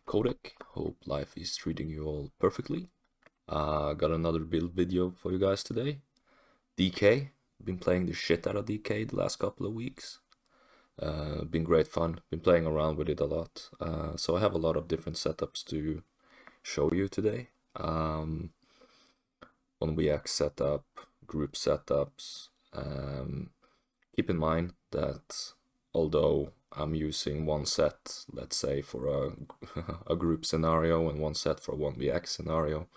Codec, hope life is treating you all perfectly. Got another build video for you guys today. DK, been playing the shit out of DK the last couple of weeks. Been great fun, been playing around with it a lot. So I have a lot of different setups to show you today. 1vx setup, group setups. Keep in mind that although I'm using one set, let's say for a group scenario and one set for a 1vx scenario,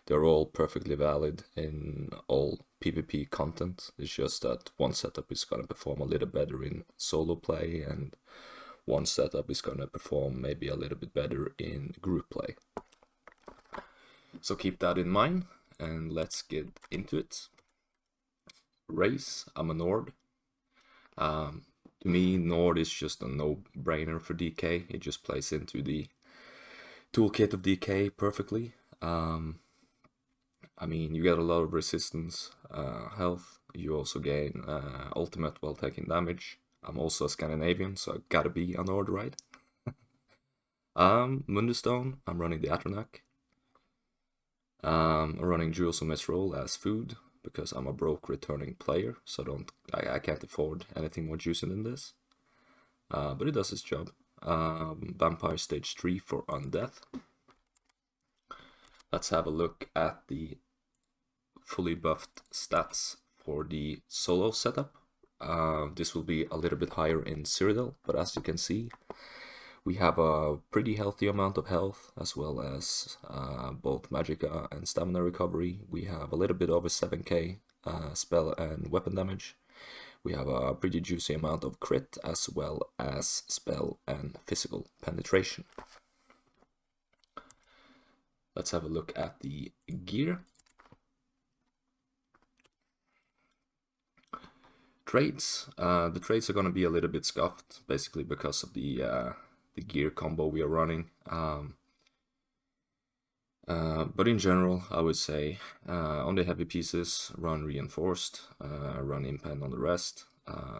they're all perfectly valid in all PvP content. It's just that one setup is going to perform a little better in solo play and one setup is going to perform maybe a little bit better in group play. So keep that in mind and let's get into it. Race, I'm a Nord. To me, Nord is just a no-brainer for DK. It just plays into the toolkit of DK perfectly. I mean, you get a lot of resistance, health. You also gain ultimate while taking damage. I'm also a Scandinavian, so I gotta be a Nord, right? Mundustone, I'm running the Atronak. I'm running Jewels of Misrule as food, because I'm a broke returning player, so I can't afford anything more juicy than this. But it does its job. Vampire stage 3 for Undeath. Let's have a look at the fully buffed stats for the solo setup. This will be a little bit higher in Cyrodiil, but as you can see, we have a pretty healthy amount of health, as well as both Magicka and Stamina recovery. We have a little bit over 7k spell and weapon damage. We have a pretty juicy amount of crit, as well as spell and physical penetration. Let's have a look at the gear. Trades. The trades are going to be a little bit scuffed, basically because of the gear combo we are running. But in general, I would say on the heavy pieces, run reinforced, run impen on the rest.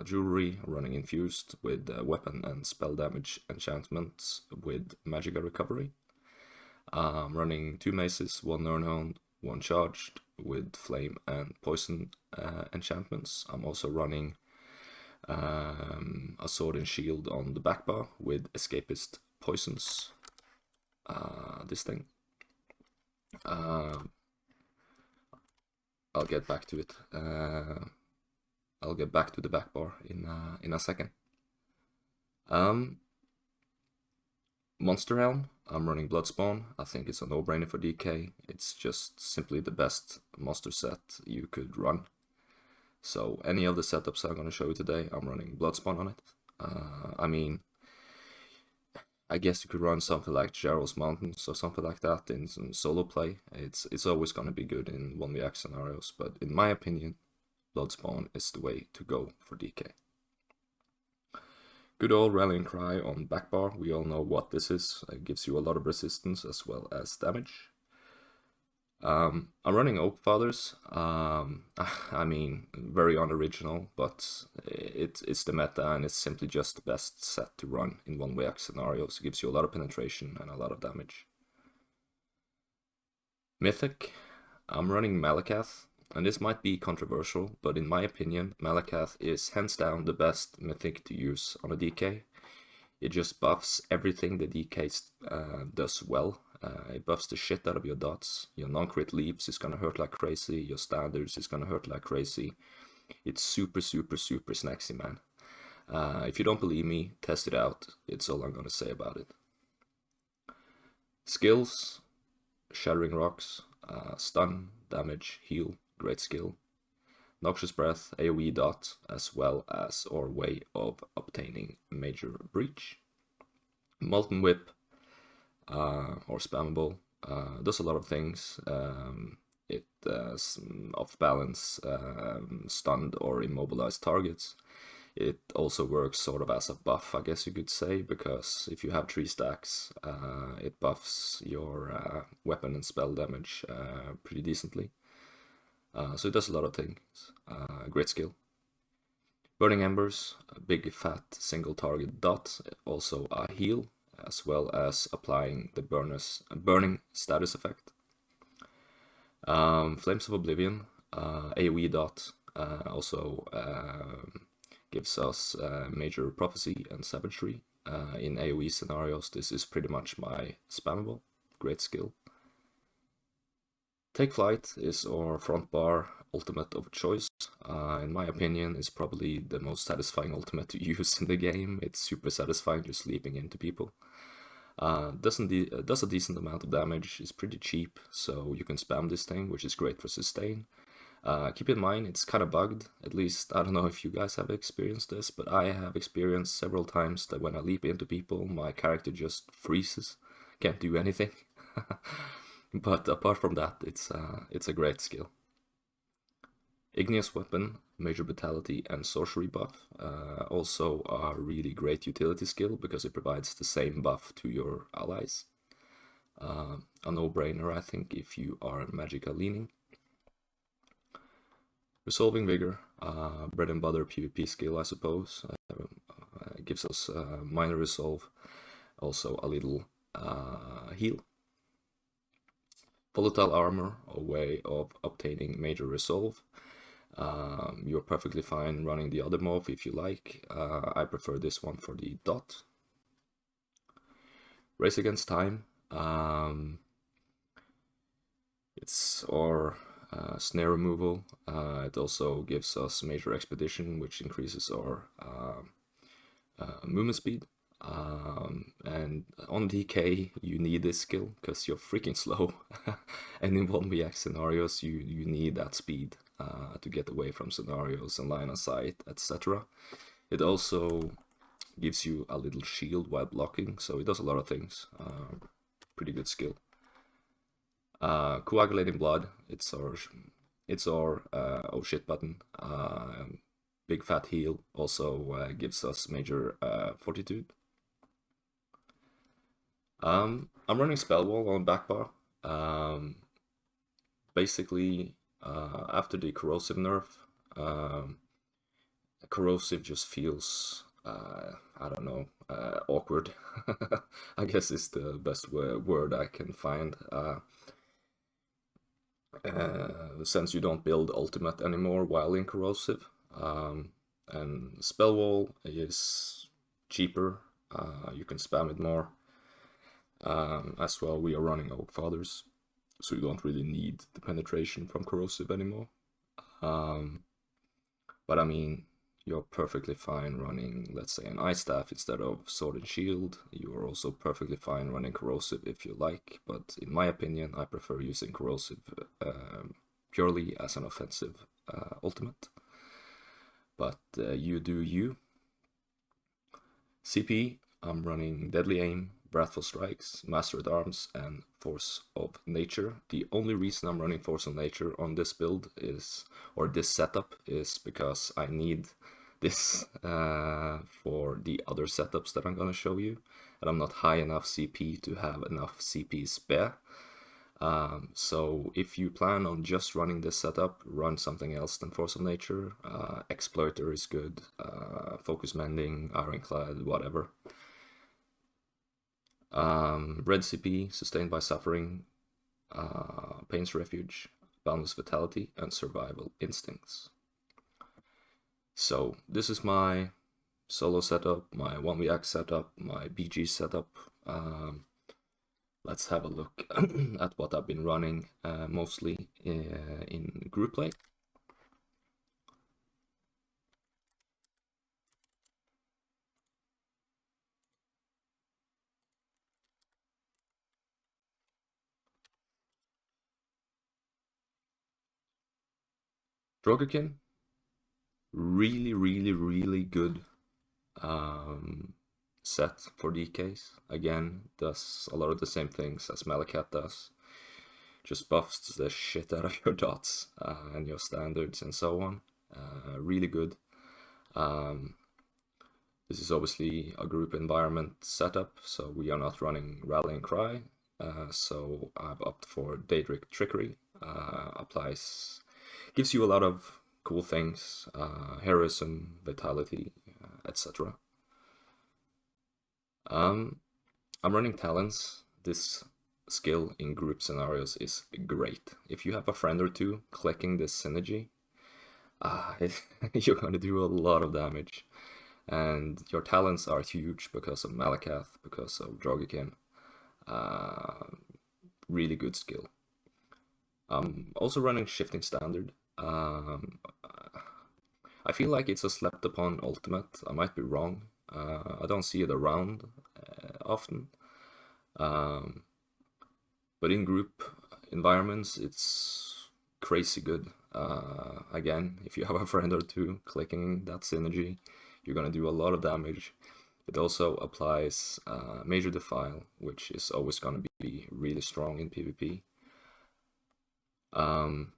Jewelry, running infused with weapon and spell damage enchantments with Magicka recovery. Running 2 maces, 1 Nirnhound, 1 charged with flame and poison enchantments. I'm also running a sword and shield on the back bar with escapist poisons. This thing. I'll get back to it. I'll get back to the back bar in a second. Monster Helm, I'm running Bloodspawn. I think it's a no-brainer for DK. It's just simply the best monster set you could run. So any of the setups I'm going to show you today, I'm running Bloodspawn on it. I mean, I guess you could run something like Gerald's Mountains or something like that in some solo play. It's always going to be good in 1vx scenarios, but in my opinion, Bloodspawn is the way to go for DK. Good old Rallying Cry on back bar. We all know what this is. It gives you a lot of resistance as well as damage. I'm running Oak Fathers. I mean, very unoriginal, but it's the meta and it's simply just the best set to run in 1vx scenarios. It gives you a lot of penetration and a lot of damage. Mythic, I'm running Malakath, and this might be controversial, but in my opinion, Malakath is hands down the best Mythic to use on a DK. It just buffs everything the DK does well. It buffs the shit out of your dots. Your non-crit leaps is gonna hurt like crazy. Your standards is gonna hurt like crazy. It's super, super, super snacksy, man. If you don't believe me, test it out. It's all I'm gonna say about it. Skills, Shattering Rocks, Stun, Damage, Heal, great skill. Noxious Breath, AoE dot, as well as our way of obtaining Major Breach. Molten Whip, or Spammable, does a lot of things. It off balance stunned or immobilized targets. It also works sort of as a buff, I guess you could say, because if you have 3 stacks, it buffs your weapon and spell damage pretty decently. So it does a lot of things. Great skill. Burning Embers, a big fat single target dot, also a heal. as well as applying the burning status effect. Flames of Oblivion, AoE dot, also gives us major prophecy and savagery. In AoE scenarios, this is pretty much my spammable. Great skill. Take Flight is our front bar ultimate of choice. In my opinion, it's probably the most satisfying ultimate to use in the game. It's super satisfying just leaping into people. Does a decent amount of damage, is pretty cheap, so you can spam this thing, which is great for sustain. Keep in mind, it's kind of bugged. At least, I don't know if you guys have experienced this, but I have experienced several times that when I leap into people, my character just freezes, can't do anything. But apart from that, it's a great skill. Igneous Weapon, Major Vitality, and Sorcery buff also are really great utility skill because it provides the same buff to your allies. A no-brainer, I think, if you are magica leaning. Resolving Vigor, bread and butter PvP skill, I suppose. Gives us minor resolve, also a little heal. Volatile Armor, a way of obtaining major resolve. You're perfectly fine running the other move if you like. I prefer this one for the dot. Race Against Time. It's our snare removal. It also gives us major expedition, which increases our movement speed. And on DK you need this skill because you're freaking slow. And in 1vx scenarios you need that speed to get away from scenarios and line of sight, etc. It also gives you a little shield while blocking, so it does a lot of things. Pretty good skill. Coagulating Blood, it's our oh shit button. Big fat heal, also gives us major fortitude. I'm running Spell Wall on back bar. Basically, after the corrosive nerf, corrosive just feels, I don't know, awkward. I guess it's the best word I can find. Since you don't build ultimate anymore while in corrosive, and Spell Wall is cheaper, you can spam it more. As well, we are running Oak Fathers, so you don't really need the penetration from corrosive anymore. But I mean, you're perfectly fine running, let's say, an Ice Staff instead of Sword and Shield. You are also perfectly fine running corrosive if you like, but in my opinion, I prefer using corrosive purely as an offensive ultimate. But you do you. CP, I'm running Deadly Aim, Wrathful Strikes, Master at Arms, and Force of Nature. The only reason I'm running Force of Nature on this build is, or this setup, is because I need this for the other setups that I'm gonna show you, and I'm not high enough CP to have enough CP spare. So if you plan on just running this setup, run something else than Force of Nature. Exploiter is good, Focus Mending, Ironclad, whatever. Red CP, Sustained by Suffering, Pain's Refuge, Boundless Vitality, and Survival Instincts. So this is my solo setup, my 1vx setup, my BG setup. Let's have a look at what I've been running mostly in group play. Drogokin, really good set for DKs. Again, does a lot of the same things as Malakat does. Just buffs the shit out of your dots and your standards and so on. Really good. This is obviously a group environment setup, so we are not running Rallying Cry. So I've opted for Daedric Trickery. Gives you a lot of cool things, heroism, vitality, etc. I'm running talents. This skill in group scenarios is great. If you have a friend or two clicking this synergy, you're gonna do a lot of damage. And your talents are huge because of Malakath, because of Drogokin. Really good skill. Also running Shifting Standard. I feel like it's a slept upon ultimate. I might be wrong. I don't see it around often. But in group environments, it's crazy good. Again, if you have a friend or two clicking that synergy, you're gonna do a lot of damage. It also applies Major Defile, which is always gonna be really strong in PvP. And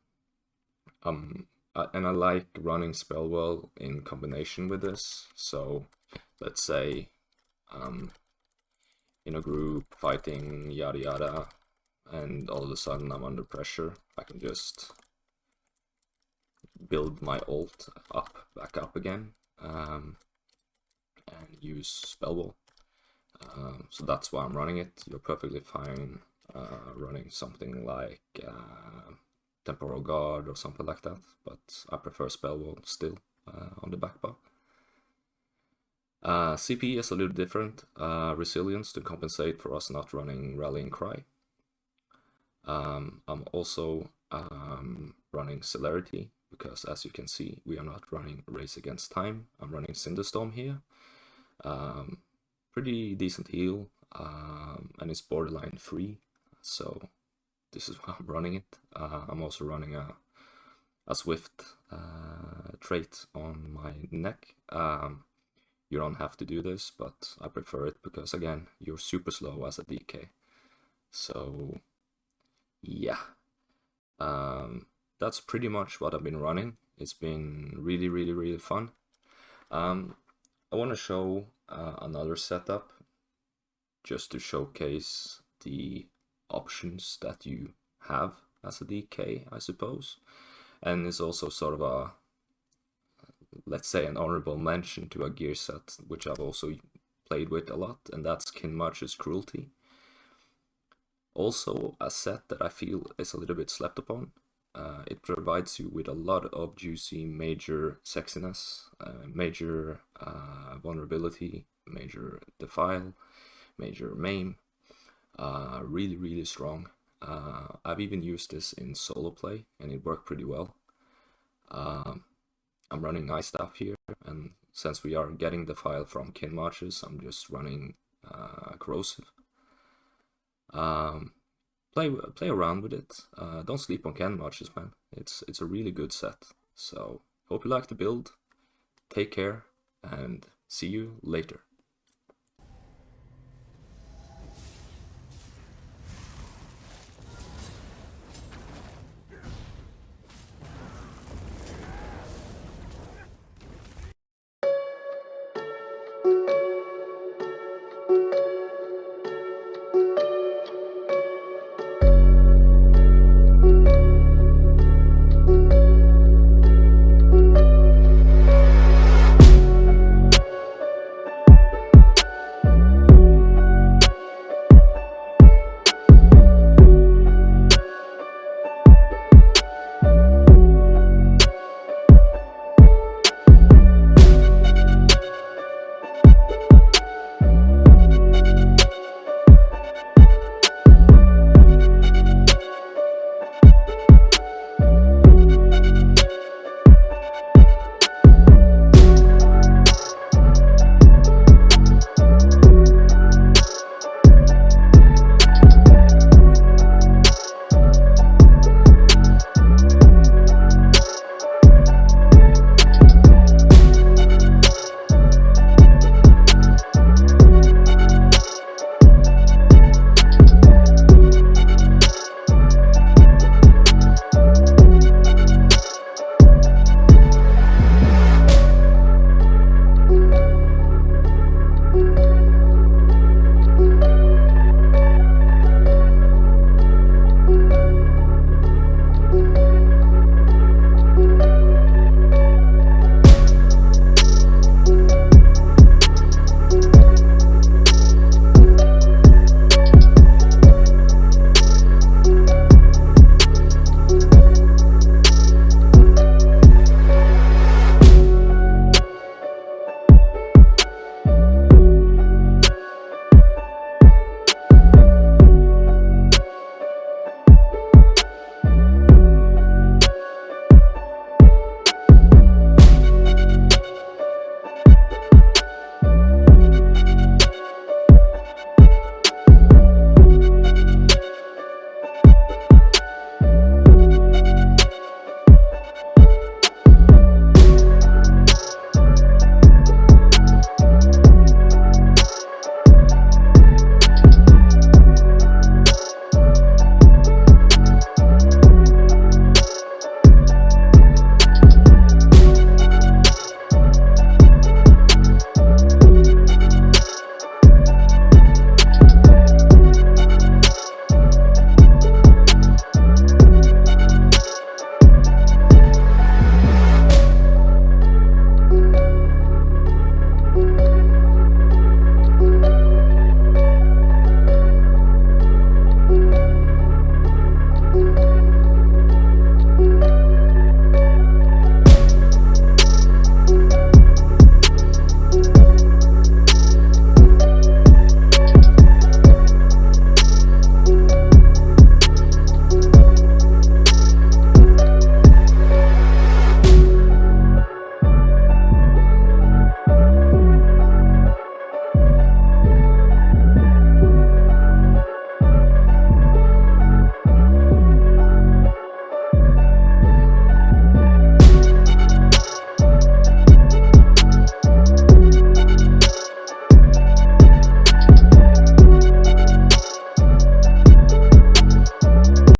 I like running Spellwell in combination with this. So let's say in a group fighting yada yada, and all of a sudden I'm under pressure, I can just build my ult back up again, and use Spellwell. So that's why I'm running it. You're perfectly fine running something like Temporal Guard or something like that, but I prefer Spellwall still on the backpack. CP is a little different. Resilience to compensate for us not running Rallying Cry. I'm also running Celerity because, as you can see, we are not running Race Against Time. I'm running Cinderstorm here. Pretty decent heal, and it's borderline free, so this is why I'm running it. I'm also running a Swift trait on my neck. You don't have to do this, but I prefer it because, again, you're super slow as a DK. So yeah, that's pretty much what I've been running. It's been really fun. I want to show another setup just to showcase the options that you have as a DK, I suppose. And it's also sort of a, let's say, an honorable mention to a gear set which I've also played with a lot, and that's Kinmarch's Cruelty. Also a set that I feel is a little bit slept upon. It provides you with a lot of juicy major sexiness, major vulnerability, major defile, major maim. Really strong. I've even used this in solo play and it worked pretty well. I'm running nice stuff here, and since we are getting the file from Kinmarch's, I'm just running Corrosive. Play around with it. Don't sleep on Kinmarch's, man. It's a really good set. So hope you like the build. Take care and see you later.